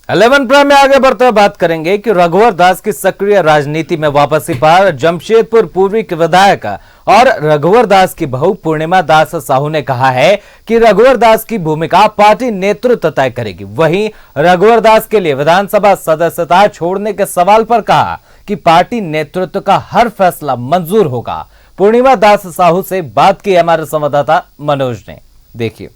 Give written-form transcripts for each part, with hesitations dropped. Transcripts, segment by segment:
11 prime में आगे बढ़ते हुए बात करेंगे कि रघुवर दास की सक्रिय राजनीति में वापसी पर जमशेदपुर पूर्वी के विधायक और रघुवर दास की बहू पूर्णिमा दास साहू ने कहा है कि रघुवर दास की भूमिका पार्टी नेतृत्व तय करेगी। वहीं रघुवर दास के लिए विधानसभा सदस्यता छोड़ने के सवाल पर कहा कि पार्टी नेतृत्व का हर फैसला मंजूर होगा। पूर्णिमा दास साहू से बात की हमारे संवाददाता मनोज ने, देखिए।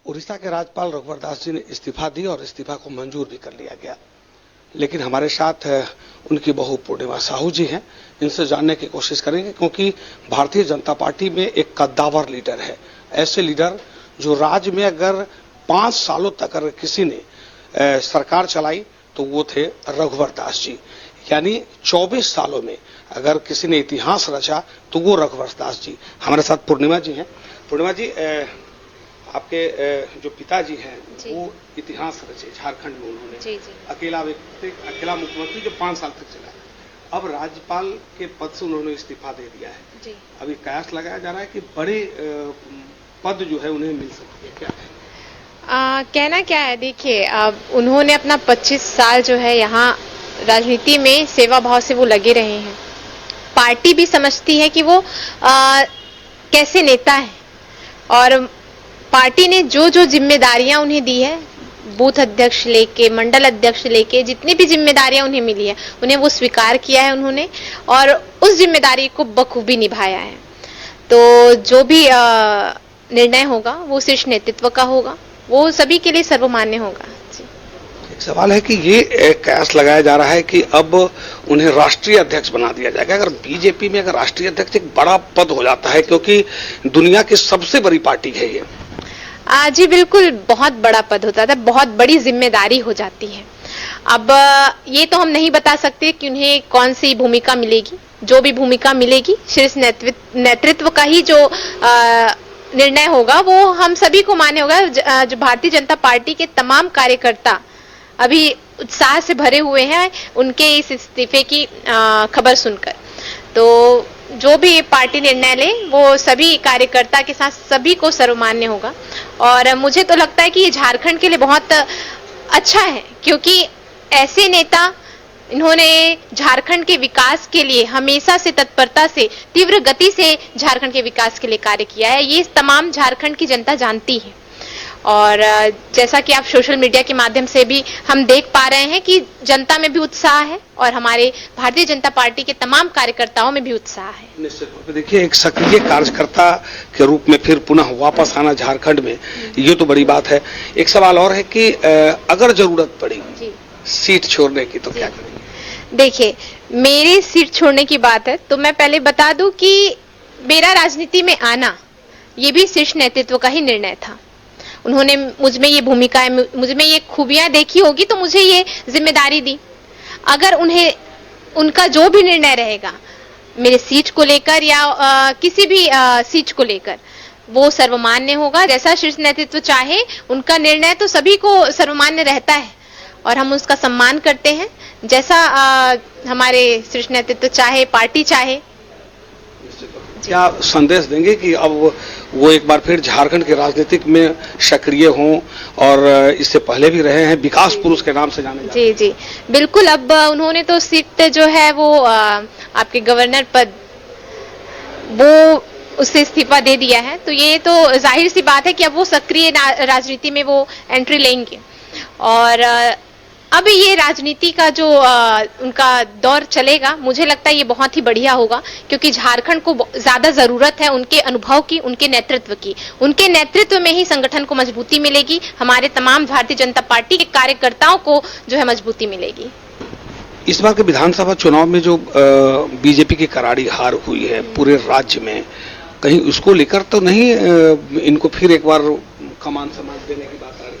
उड़ीसा के राज्यपाल रघुवर दास जी ने इस्तीफा दी और इस्तीफा को मंजूर भी कर लिया गया, लेकिन हमारे साथ उनकी बहू पूर्णिमा साहू जी हैं। इनसे जानने की कोशिश करेंगे, क्योंकि भारतीय जनता पार्टी में एक कद्दावर लीडर है। ऐसे लीडर जो राज्य में अगर 5 सालों तक अगर किसी ने सरकार चलाई तो वो थे रघुवर दास जी। यानी 24 सालों में अगर किसी ने इतिहास रचा तो वो रघुवर दास जी। हमारे साथ पूर्णिमा जी हैं। पूर्णिमा जी, आपके जो पिताजी हैं वो इतिहास रचे झारखंड में। उन्होंने अकेला व्यक्ति, अकेला मुख्यमंत्री जो 5 साल तक चला। अब राज्यपाल के पद से उन्होंने इस्तीफा दे दिया है। अभी कयास लगाया जा रहा है कि बड़े पद जो है उन्हें मिल सकती है। क्या कहना क्या है, देखिए, अब उन्होंने अपना 25 साल जो है यहाँ राजनीति में सेवा भाव से वो लगे रहे हैं। पार्टी भी समझती है कि वो कैसे नेता है, और पार्टी ने जो जो जिम्मेदारियां उन्हें दी है, बूथ अध्यक्ष लेके मंडल अध्यक्ष लेके जितनी भी जिम्मेदारियां उन्हें मिली है उन्हें वो स्वीकार किया है उन्होंने, और उस जिम्मेदारी को बखूबी निभाया है। तो जो भी निर्णय होगा वो शीर्ष नेतृत्व का होगा, वो सभी के लिए सर्वमान्य होगा। एक सवाल है कि ये कयास लगाया जा रहा है कि अब उन्हें राष्ट्रीय अध्यक्ष बना दिया जाएगा। अगर बीजेपी में अगर राष्ट्रीय अध्यक्ष एक बड़ा पद हो जाता है, क्योंकि दुनिया की सबसे बड़ी पार्टी है ये। जी बिल्कुल, बहुत बड़ा पद होता था, बहुत बड़ी जिम्मेदारी हो जाती है। अब ये तो हम नहीं बता सकते कि उन्हें कौन सी भूमिका मिलेगी। जो भी भूमिका मिलेगी शीर्ष नेतृत्व का ही जो निर्णय होगा वो हम सभी को मान्य होगा। जो भारतीय जनता पार्टी के तमाम कार्यकर्ता अभी उत्साह से भरे हुए हैं उनके इस इस्तीफे की खबर सुनकर। तो जो भी पार्टी निर्णय ले वो सभी कार्यकर्ता के साथ सभी को सर्वमान्य होगा। और मुझे तो लगता है कि ये झारखंड के लिए बहुत अच्छा है, क्योंकि ऐसे नेता इन्होंने झारखंड के विकास के लिए हमेशा से तत्परता से, तीव्र गति से झारखंड के विकास के लिए कार्य किया है। ये तमाम झारखंड की जनता जानती है, और जैसा कि आप सोशल मीडिया के माध्यम से भी हम देख पा रहे हैं कि जनता में भी उत्साह है और हमारे भारतीय जनता पार्टी के तमाम कार्यकर्ताओं में भी उत्साह है। निश्चित रूप से देखिए, एक सक्रिय कार्यकर्ता के रूप में फिर पुनः वापस आना झारखंड में, ये तो बड़ी बात है। एक सवाल और है कि अगर जरूरत पड़ी सीट छोड़ने की तो क्या करेंगे? देखिए, मेरी सीट छोड़ने की बात है तो मैं पहले बता दूं कि मेरा राजनीति में आना ये भी शीर्ष नेतृत्व का ही निर्णय था। उन्होंने मुझमें ये भूमिका, मुझमें ये खूबियां देखी होगी तो मुझे ये जिम्मेदारी दी। अगर उन्हें उनका जो भी निर्णय रहेगा मेरे सीट को लेकर या किसी भी सीट को लेकर, वो सर्वमान्य होगा। जैसा शीर्ष नेतृत्व चाहे, उनका निर्णय तो सभी को सर्वमान्य रहता है और हम उसका सम्मान करते हैं। जैसा हमारे शीर्ष नेतृत्व चाहे, पार्टी चाहे। क्या संदेश देंगे कि अब वो एक बार फिर झारखंड के राजनीतिक में सक्रिय हों, और इससे पहले भी रहे हैं, विकास पुरुष के नाम से जाने जाते हैं? जी बिल्कुल। अब उन्होंने तो सीट जो है वो आपके गवर्नर पद, वो उससे इस्तीफा दे दिया है, तो ये तो जाहिर सी बात है कि अब वो सक्रिय राजनीति में वो एंट्री लेंगे। और अब ये राजनीति का जो उनका दौर चलेगा, मुझे लगता है ये बहुत ही बढ़िया होगा, क्योंकि झारखंड को ज्यादा जरूरत है उनके अनुभव की, उनके नेतृत्व की। उनके नेतृत्व में ही संगठन को मजबूती मिलेगी, हमारे तमाम भारतीय जनता पार्टी के कार्यकर्ताओं को जो है मजबूती मिलेगी। इस बार के विधानसभा चुनाव में जो बीजेपी की करारी हार हुई है पूरे राज्य में, कहीं उसको लेकर तो नहीं इनको फिर एक बार कमान समाज देने की बात आ रही है?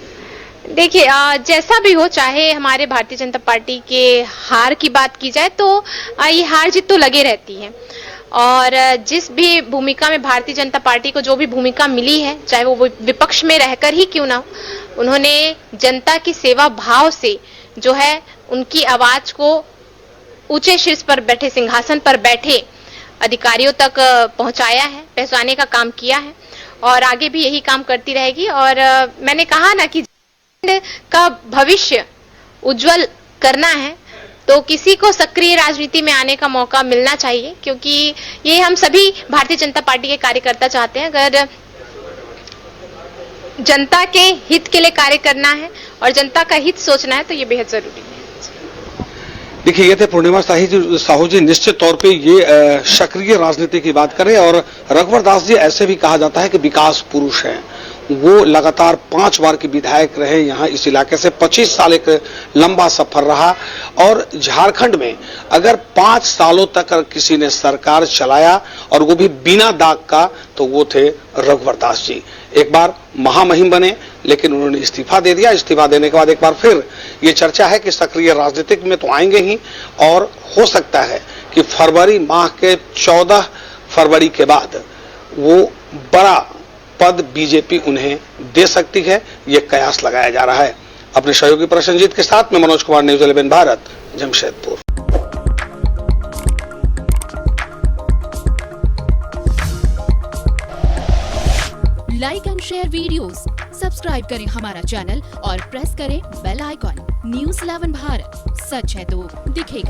देखिए, जैसा भी हो, चाहे हमारे भारतीय जनता पार्टी के हार की बात की जाए तो ये हार जीत तो लगे रहती है। और जिस भी भूमिका में भारतीय जनता पार्टी को जो भी भूमिका मिली है, चाहे वो विपक्ष में रहकर ही क्यों ना हो, उन्होंने जनता की सेवा भाव से जो है उनकी आवाज को ऊंचे शीर्ष पर बैठे, सिंहासन पर बैठे अधिकारियों तक पहुंचाया है, पहुंचाने का काम किया है। और आगे भी यही काम करती रहेगी। और मैंने कहा ना कि का भविष्य उज्जवल करना है तो किसी को सक्रिय राजनीति में आने का मौका मिलना चाहिए, क्योंकि ये हम सभी भारतीय जनता पार्टी के कार्यकर्ता चाहते हैं। अगर जनता के हित के लिए कार्य करना है और जनता का हित सोचना है तो ये बेहद जरूरी है। देखिए, ये थे पूर्णिमा साहू जी। निश्चित तौर पे ये सक्रिय राजनीति की बात करें। और रघुवर दास जी ऐसे भी कहा जाता है कि विकास पुरुष हैं। वो लगातार 5 बार के विधायक रहे यहाँ इस इलाके से, 25 साल एक लंबा सफर रहा। और झारखंड में अगर 5 सालों तक किसी ने सरकार चलाया और वो भी बिना दाग का, तो वो थे रघुवर दास जी। एक बार महामहिम बने, लेकिन उन्होंने इस्तीफा दे दिया। इस्तीफा देने के बाद एक बार फिर ये चर्चा है कि सक्रिय राजनीतिक में तो आएंगे ही, और हो सकता है कि फरवरी माह के 14 फरवरी के बाद वो बड़ा पद बीजेपी उन्हें दे सकती है। ये कयास लगाया जा रहा है। अपने सहयोगी प्रसन्नजीत के साथ में Manoj Kumar, news 11 Bharat, Jamshedpur. Like and share videos, subscribe करें हमारा चैनल और प्रेस करें बेल आइकॉन। न्यूज़ 11 भारत, सच है तो दिखेगा।